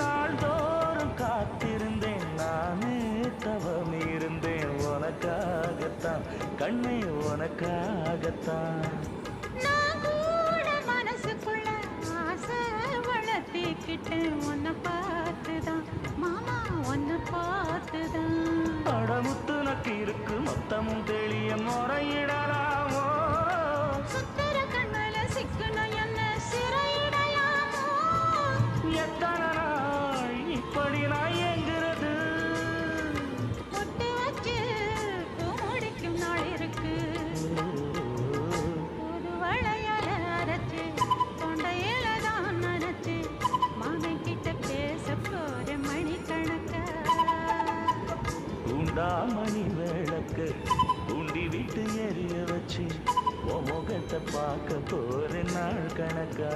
நாள்தோறும் காத்திருந்தேன் நானே தவம் இருந்தேன் உனக்காகத்தான் கண்ணே உனக்காகத்தான் நான் கூட மனசுக்குள்ள ஆசை வளர்த்திக்கிட்டேன் உன்னை பார்த்துதான் மாமா உன்னை பார்த்துதான் அடமுத்து நக்கு இருக்கு மொத்தமும் தெளிய முறையிடலாமோ சுத்தர கண்மல சிக்கணும் என்ன சிறையிடலாமோ எத்தனை நாள் இப்படி நான் எங்கிறது பொட்டு வச்சு பூ முடிக்கும் நாள் இருக்கு புது வளையல அரைச்சு தொண்டையில தான் நனைச்சு மாமன் கிட்ட பேச போற மணிக்கணக்கா தூண்டாமணி விளக்கு தூண்டி விட்டு எரிய வச்சு உன் முகத்தை பார்க்க போற நாள் கணக்கா